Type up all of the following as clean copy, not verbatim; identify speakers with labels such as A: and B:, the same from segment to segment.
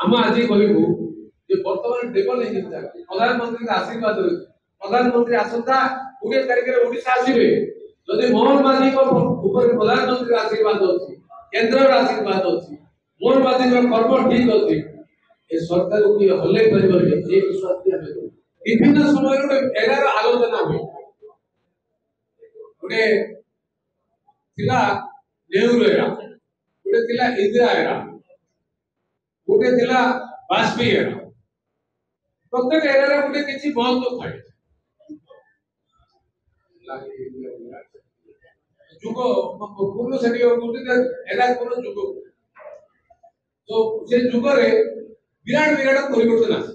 A: आम आज कहू बर्तमान डेवल प्रधानमंत्री आशीर्वाद रही प्रधानमंत्री आसंता 20 तारिख में ओडिशा आसवे जदि मोहन माझी प्रधानमंत्री आशीर्वाद अच्छी केन्द्र आशीर्वाद अच्छी मोहन माझी कर्म ठीक अच्छी ए सरकार को हल्ले विश्वास विभिन्न समय गोटे एरार आलोचना हुए गोटे नेहरू एरा गोटे इंदिरा एरा गोटे वाजपेयी एरा प्रत्येक एरा गोटे किसी महत्व थाए जुग पूर्ण से एरा कोन जुग तो से जुग रे विराट विराट परिवर्तन आसे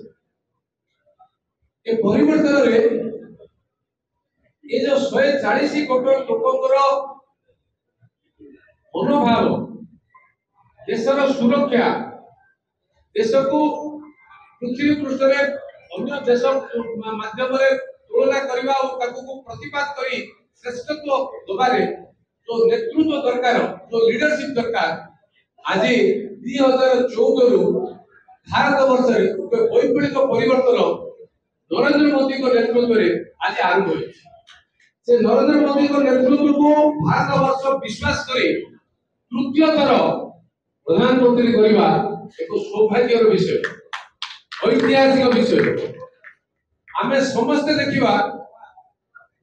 A: ए परिवर्तन रे ये जो 140 कोटी लोकंकर मनोभाव देशर सुरक्षा देश को पृथ्वी पृष्ठ में अन्य देश माध्यम तुलना करने और प्रतिपाद करी श्रेष्ठत्व दबारे जो नेतृत्व दरकार जो लीडरशिप दरकार आज 2014 रु भारत वर्ष वैप्लविक परिवर्तन नरेंद्र मोदी को नेतृत्व में आज आरंभ हो से नरेंद्र मोदी को नेतृत्व को भारत वर्ष विश्वास करे तृतीय थर प्रधानमंत्री करवा एक सौभाग्यर विषय ऐतिहासिक विषय आमे समस्त देखिबा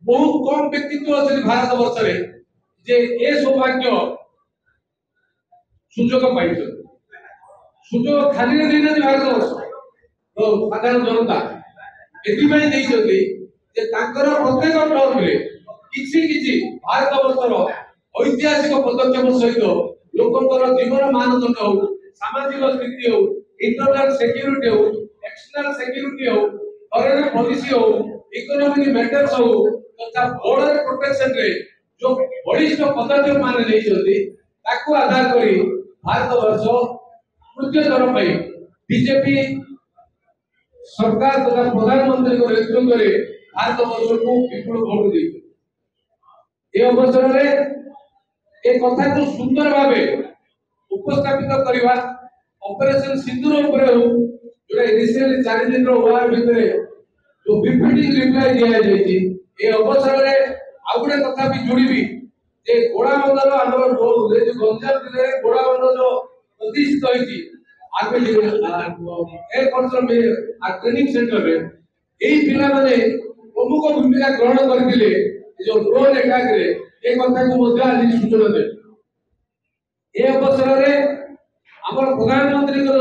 A: बहुत कम व्यक्तित्व अछि भारत वर्ष रे जे ए सौभाग्य सुजोग पाइछ सुजोग खाली रे नै भारत वर्ष तो साधारण जनता एति पई देई छथि जे तांकर प्रत्येक टर्म रे किछि भारत वर्षर ऐतिहासिक पदक्षेप सहित लोकंकर जीवन मानदंड हो सामाजिक स्थिति हो इंटरनल सिक्योरिटी हो एक्सटर्नल सिक्योरिटी हो फॉरेन पॉलिसी हो इकोनॉमिक मैटर्स हो तथा बॉर्डर प्रोटेक्शन रे जो वरिष्ठ पदक्षेप माने नै छथि ताकू आधार करी भारत वर्ष तृतीय थर पई बीजेपी सरकार तथा प्रधानमंत्री को नेतृत्व रे भारत वर्ष को विपुल भोट दी ए अवसर रे ए कथा को सुंदर भावे उपस्थापित करवा ऑपरेशन सिंदूर ऊपर हो जोड़ा रिसेंटली 4 दिन रो वार भितरे जो विपिटिंग रिप्लाई दिया जायछि ए अवसर रे आ गुडे कथा भी जोड़ीबी जे गोड़ा बंदर हमर जे गंजाम जिले रे गोड़ा बंदर जो प्रतिष्ठित होईछि आर्मी ए कंट्रोल में आ ट्रेनिंग सेंटर रे एई पिला माने प्रमुख भूमिका ग्रहण करथिले जो ड्रोन अटैक रे ए कथा को मध्य आज सूचना दे ए अवसर रे हमर प्रधानमंत्री को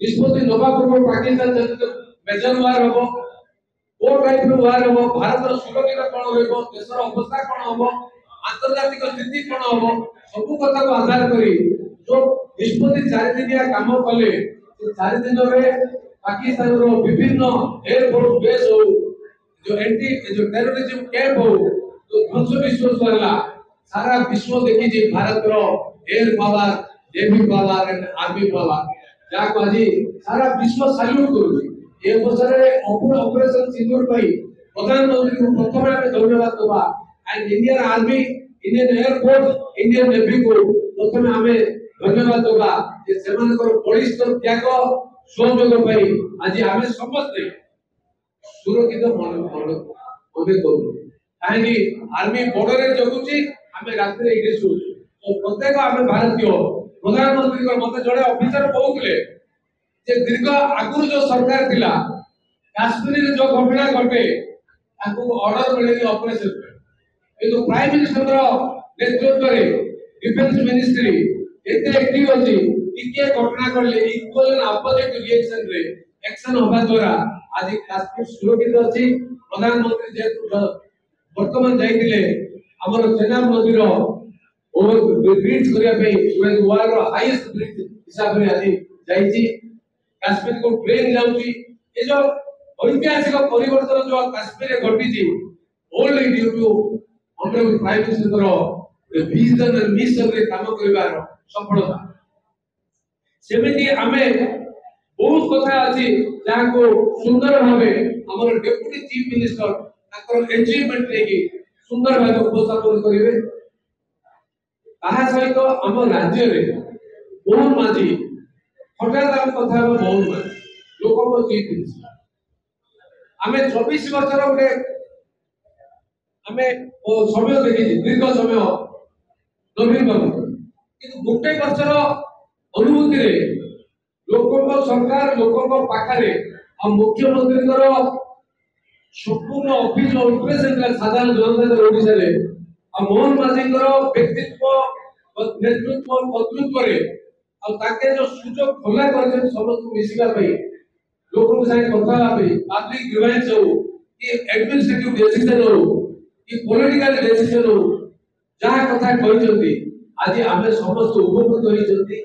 A: निष्पत्ति नवा पूर्व पाकिस्तान जत मेजर वार हो ओ टाइप रो वार हो भारत रो सुरक्षा कोन होबो देशर अवस्था कोन होबो अंतर्जातिक स्थिति कोन होबो सब कथा को आधार करी जो निष्पत्ति 4 दिनिया काम कले 4 दिन रे पाकिस्तान रो विभिन्न एयरफोर्स बेस हो जो एंटी जो टेररिज्म कैंप हो तो ध्वंस विश्व करला सारा विश्व देखि जे भारत रो air power navy power and army power जा को आज सारा विश्व सैल्यूट करू ए अवसर रे ऑपरेशन सिंदूर पई प्रधानमंत्री को प्रथम में धन्यवाद देबा and Indian army Indian air force Indian navy को प्रथम हमें धन्यवाद देबा जे सेमान को बलिष्ठ त्याग सहयोग पई आज हमें समस्त सुरक्षित मन करू काहे आर्मी बॉर्डर रे जगुची हमें रात रे इडे सु तो प्रत्येक हमें भारतीय प्रधानमंत्री को मते जड़े ऑफिसर कहउले जे दीर्घ आगुर जो सरकार थिला काश्मीर रे जो घटना घटे ताको ऑर्डर मिलेनी ऑपरेशन ए तो प्राइम मिनिस्टर रो नेतृत्व रे डिफेंस मिनिस्ट्री एते एक्टिव अछि इके घटना करले इक्वल एंड अपोजिट रिएक्शन रे एक्शन होबा द्वारा आज काश्मीर सुरक्षित अछि प्रधानमंत्री जे वर्तमान जाइतिले हमर सेना मंत्री रो ओवर ब्रिज करिया पे वर्ल्ड रो हाईएस्ट ब्रिज हिसाब रे आज जाइछि काश्मीर को ट्रेन जाउछि ए जो ऐतिहासिक परिवर्तन जो काश्मीर रे घटिछि only due to honourable prime minister रो विजन एंड मिशन रे काम करिवार सफलता सेमिति हमें बहुत कथा अछि जहा को सुंदर भावे हमर डेप्यूटी चीफ मिनिस्टर ताकर अचीवमेंट रे की सुंदर भावे उपस्थापन करिवे ताहा सहित हम राज्य रे मोहन माझी हठात आम कथा बहुत लोक जीत आम 24 वर्ष गोटे आम समय देखी दीर्घ समय नवीन बाबू कि गोटे वर्षर अनुभूति लोक सरकार लोक पाखे मुख्यमंत्री संपूर्ण ऑफिस ऑपरेशन साधारण जनता ओडिशा मोहन माझी व्यक्तित्व नेतृत्व कर्तृत्व जो सुजोग खोला कर समस्त मिशिका लोक कथा पब्लिक ग्रीवेंस हो कि एडमिनिस्ट्रेटिव डिसीजन हो कि पॉलिटिकल डिसीजन हो जहाँ कथा कहते आज आम समस्त उपकृत होती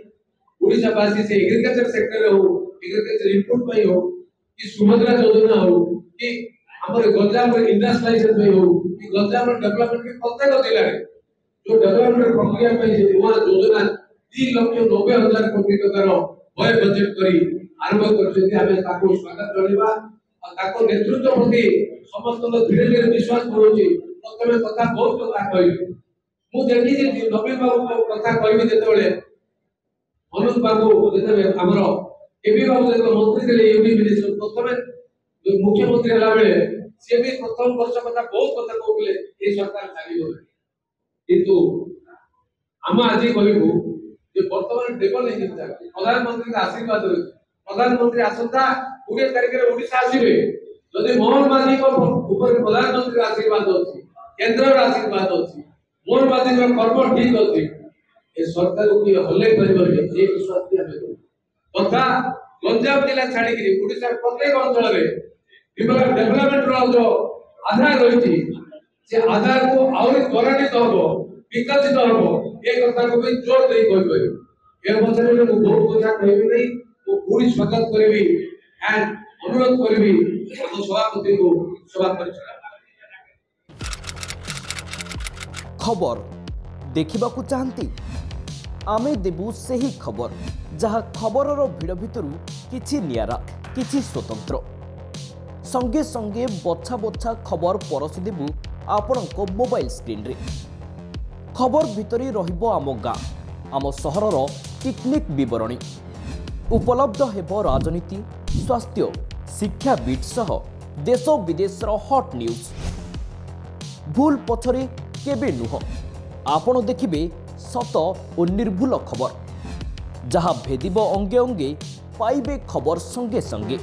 A: ओडिशावासी से एग्रीकल्चर सेक्टर हो एग्रीकल्चर इनपुट हो कि सुभद्रा योजना हो कि हमर गंजाम इंडस्ट्रियलाइजेशन हो कि गंजाम डेवलपमेंट के प्रत्येक जिले में जो डेवलपमेंट प्रक्रिया नवा योजना 3,90,000 कोटी टकार व्यय बजेट करी आरंभ कर स्वागत करवा और नेतृत्व प्रति समस्त धीरे धीरे विश्वास करुँचे प्रथम कथा बहुत कथा कहली मुझे देखी नवीन बाबू कथा कहबी जिते मनोज बाबू जिते आमर एबी बाबू जो मंत्री थे यूपी मिनिस्टर प्रथम मुख्यमंत्री हला बेले से भी प्रथम वर्ष कथा बहुत कथा कहले ए सरकार छाड़ी किंतु आम आज कहबू जे वर्तमान डेवलप प्रधानमंत्री का आशीर्वाद रही प्रधानमंत्री आसंता 20 तारिख में ओडिशा आसीबे जदि मोहन माझी को ऊपर प्रधानमंत्री आशीर्वाद अछि केंद्र आशीर्वाद अछि मोहन माझी का कर्म ठीक अछि ए सरकार को हल्ले परिबर ए विश्वास दिया हमें तथा गंजाम जिला छाड़ी कि ओडिशा प्रत्येक अंचल रे डेवलपमेंट रो जो आधार रही से आधार को और त्वरान्वित हो विकसित हो एक कथा को भी जोर दे कोई ए अवसर में मु बहुत कथा कहबी नहीं वो पूरी स्वागत करबी एंड अनुरोध करबी तो सभापति को सभा परिचालन
B: खबर देखिबा को चाहती आमे देबू सही खबर जहाँ खबरर भिड़ भितर किछि नियारा किछि स्वतंत्र संगे संगे बछा बछा खबर परसि देबू आपणको मोबाइल स्क्रीन रे खबर भितरी रहिबो आम गाँ आम सहरर टिकनिक विवरणी उपलब्ध हेबो राजनीति स्वास्थ्य शिक्षा बीट सह देश विदेशर हॉट न्यूज भूल पछरे केबे नुह आपण देखिबे सत और निर्भूल खबर जहाँ भेदिबो अंगे अंगे पाइबे खबर संगे संगे।